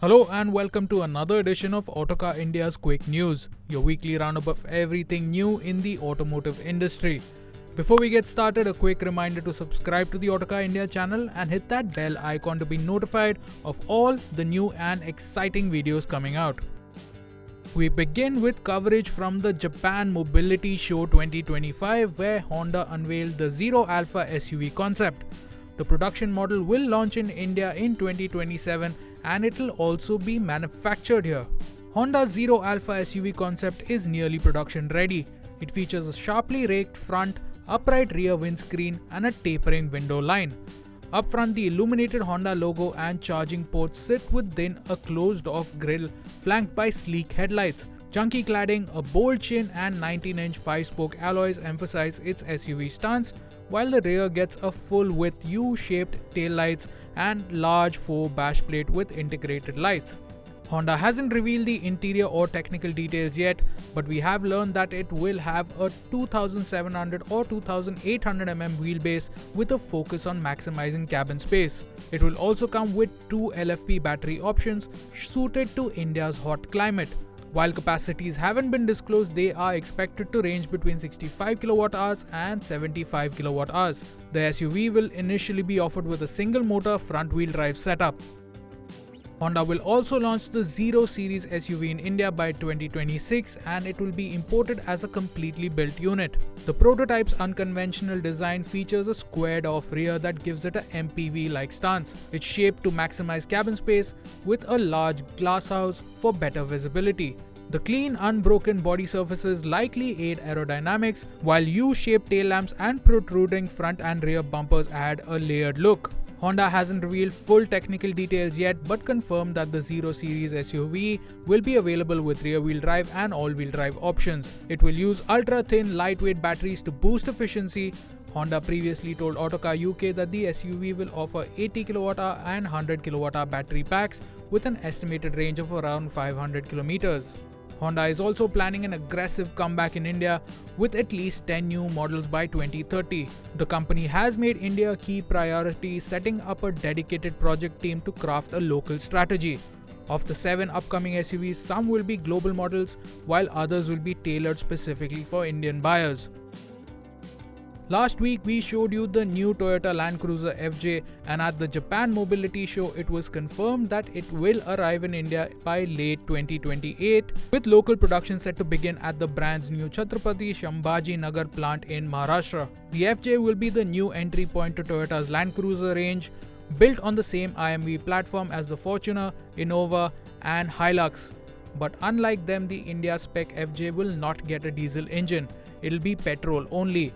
Hello and welcome to another edition of Autocar India's Quick News, your weekly roundup of everything new in the automotive industry. Before we get started, a quick reminder to subscribe to the Autocar India channel and hit that bell icon to be notified of all the new and exciting videos coming out. We begin with coverage from the Japan Mobility Show 2025, where Honda unveiled the Zero Alpha SUV concept. The production model will launch in India in 2027 and it will also be manufactured here. Honda's Zero Alpha SUV concept is nearly production ready. It features a sharply raked front, upright rear windscreen and a tapering window line. Up front, the illuminated Honda logo and charging ports sit within a closed-off grille flanked by sleek headlights. Chunky cladding, a bold chin and 19-inch 5-spoke alloys emphasize its SUV stance, while the rear gets a full-width U-shaped taillights and large 4 bash plate with integrated lights. Honda hasn't revealed the interior or technical details yet, but we have learned that it will have a 2700 or 2800 mm wheelbase with a focus on maximizing cabin space. It will also come with 2 LFP battery options suited to India's hot climate. While capacities haven't been disclosed, they are expected to range between 65 kWh and 75 kWh. The SUV will initially be offered with a single motor front-wheel drive setup. Honda will also launch the Zero Series SUV in India by 2026 and it will be imported as a completely built unit. The prototype's unconventional design features a squared-off rear that gives it a MPV-like stance. It's shaped to maximize cabin space with a large glass house for better visibility. The clean, unbroken body surfaces likely aid aerodynamics, while U-shaped tail lamps and protruding front and rear bumpers add a layered look. Honda hasn't revealed full technical details yet but confirmed that the Zero Series SUV will be available with rear-wheel drive and all-wheel drive options. It will use ultra-thin, lightweight batteries to boost efficiency. Honda previously told Autocar UK that the SUV will offer 80 kWh and 100 kWh battery packs with an estimated range of around 500 kilometers. Honda is also planning an aggressive comeback in India with at least 10 new models by 2030. The company has made India a key priority, setting up a dedicated project team to craft a local strategy. Of the 7 upcoming SUVs, some will be global models, while others will be tailored specifically for Indian buyers. Last week, we showed you the new Toyota Land Cruiser FJ, and at the Japan Mobility Show, it was confirmed that it will arrive in India by late 2028, with local production set to begin at the brand's new Chhatrapati Sambhaji Nagar plant in Maharashtra. The FJ will be the new entry point to Toyota's Land Cruiser range, built on the same IMV platform as the Fortuner, Innova, and Hilux. But unlike them, the India spec FJ will not get a diesel engine. It'll be petrol only.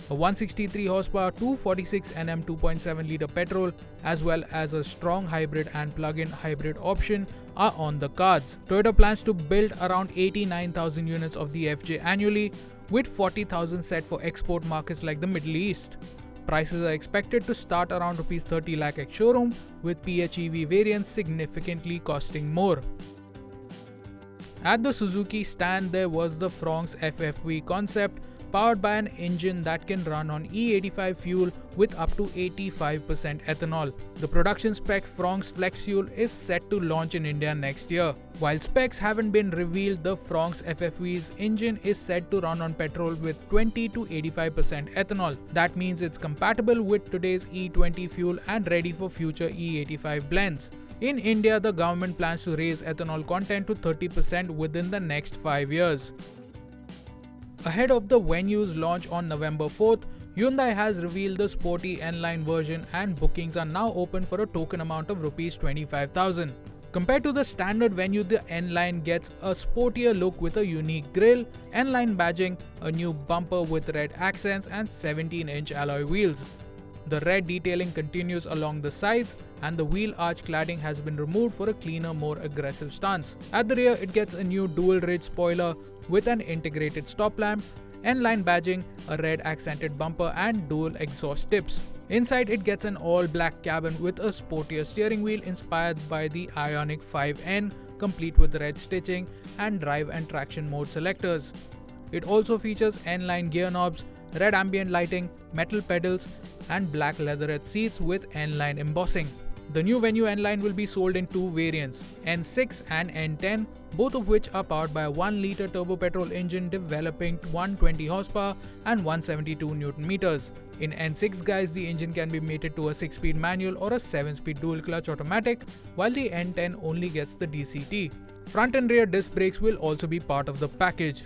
A 163 horsepower 246 Nm 2.7 litre petrol as well as a strong hybrid and plug-in hybrid option are on the cards. Toyota plans to build around 89,000 units of the FJ annually, with 40,000 set for export markets like the Middle East. Prices are expected to start around Rs 30 lakh ex showroom, with PHEV variants significantly costing more. At the Suzuki stand, there was the Fronx FFV concept, powered by an engine that can run on E85 fuel with up to 85% ethanol. The production spec Fronx Flex Fuel is set to launch in India next year. While specs haven't been revealed, the Fronx FFV's engine is said to run on petrol with 20 to 85% ethanol. That means it's compatible with today's E20 fuel and ready for future E85 blends. In India, the government plans to raise ethanol content to 30% within the next 5 years. Ahead of the Venue's launch on November 4th, Hyundai has revealed the sporty N Line version and bookings are now open for a token amount of Rs 25,000. Compared to the standard Venue, the N Line gets a sportier look with a unique grille, N Line badging, a new bumper with red accents and 17-inch alloy wheels. The red detailing continues along the sides and the wheel arch cladding has been removed for a cleaner, more aggressive stance. At the rear, it gets a new dual-ridge spoiler with an integrated stop lamp, N-line badging, a red accented bumper and dual exhaust tips. Inside, it gets an all-black cabin with a sportier steering wheel inspired by the Ioniq 5N, complete with red stitching and drive and traction mode selectors. It also features N-line gear knobs, red ambient lighting, metal pedals and black leatherette seats with N-line embossing. The new Venue N Line will be sold in two variants, N6 and N10, both of which are powered by a 1-litre turbo petrol engine developing 120 horsepower and 172 Nm. In N6 guys, the engine can be mated to a 6-speed manual or a 7-speed dual clutch automatic, while the N10 only gets the DCT. Front and rear disc brakes will also be part of the package.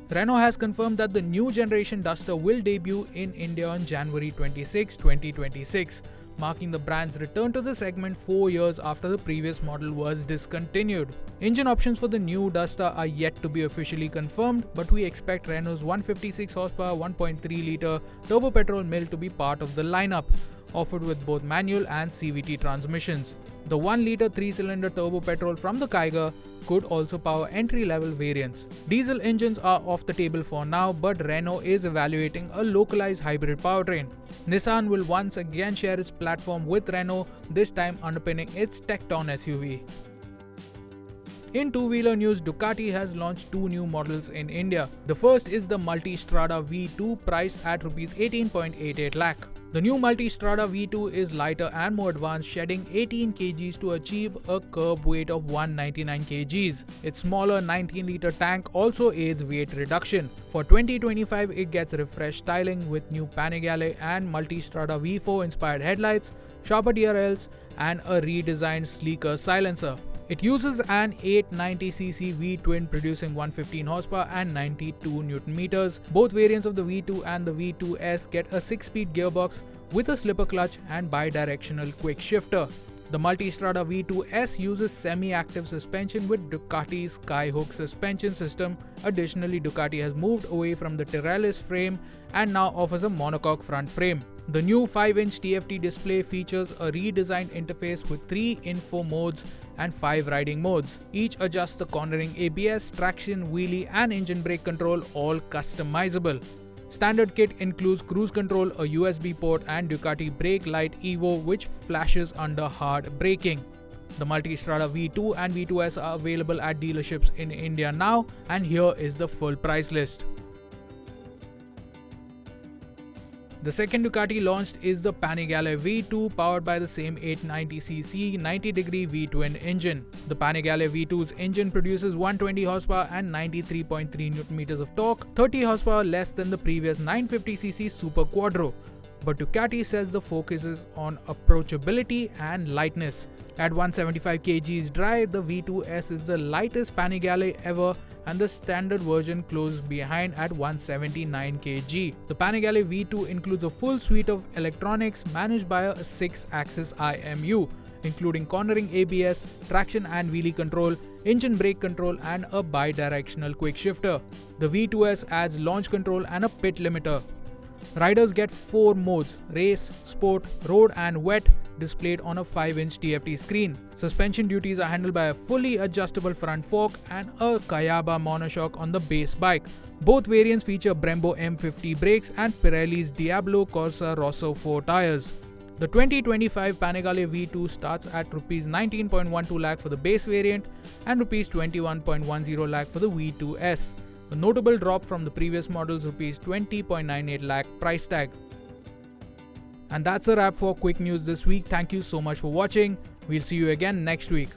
Renault has confirmed that the new generation Duster will debut in India on January 26, 2026, marking the brand's return to the segment 4 years after the previous model was discontinued. Engine options for the new Duster are yet to be officially confirmed, but we expect Renault's 156 horsepower 1.3-litre turbo petrol mill to be part of the lineup, offered with both manual and CVT transmissions. The 1-litre 3-cylinder turbo petrol from the Kiger could also power entry-level variants. Diesel engines are off the table for now, but Renault is evaluating a localized hybrid powertrain. Nissan will once again share its platform with Renault, this time underpinning its Tecton SUV. In two-wheeler news, Ducati has launched two new models in India. The first is the Multistrada V2, priced at Rs 18.88 lakh. The new Multistrada V2 is lighter and more advanced, shedding 18 kgs to achieve a curb weight of 199 kgs. Its smaller 19-litre tank also aids weight reduction. For 2025, it gets refreshed styling with new Panigale and Multistrada V4 inspired headlights, sharper DRLs, and a redesigned sleeker silencer. It uses an 890cc V-twin producing 115 horsepower and 92 Nm. Both variants of the V2 and the V2S get a 6-speed gearbox with a slipper clutch and bi-directional quick shifter. The Multistrada V2S uses semi-active suspension with Ducati's Skyhook suspension system. Additionally, Ducati has moved away from the Tyrrellist frame and now offers a monocoque front frame. The new 5-inch TFT display features a redesigned interface with 3 info modes and 5 riding modes. Each adjusts the cornering ABS, traction, wheelie and engine brake control, all customizable. Standard kit includes cruise control, a USB port and Ducati Brake Light Evo, which flashes under hard braking. The Multistrada V2 and V2S are available at dealerships in India now, and here is the full price list. The second Ducati launched is the Panigale V2, powered by the same 890cc 90-degree V-twin engine. The Panigale V2's engine produces 120 horsepower and 93.3 Nm of torque, 30 horsepower less than the previous 950cc Super Quattro. But Ducati says the focus is on approachability and lightness. At 175 kgs dry, the V2S is the lightest Panigale ever, and the standard version closes behind at 179 kg. The Panigale V2 includes a full suite of electronics managed by a 6-axis IMU, including cornering ABS, traction and wheelie control, engine brake control and a bi-directional quick shifter. The V2S adds launch control and a pit limiter. Riders get 4 modes: race, sport, road and wet, displayed on a 5-inch TFT screen. Suspension duties are handled by a fully adjustable front fork and a Kayaba monoshock on the base bike. Both variants feature Brembo M50 brakes and Pirelli's Diablo Corsa Rosso 4 tires. The 2025 Panigale V2 starts at Rs 19.12 lakh for the base variant and Rs 21.10 lakh for the V2S. A notable drop from the previous model's Rs 20.98 lakh price tag. And that's a wrap for quick news this week. Thank you so much for watching. We'll see you again next week.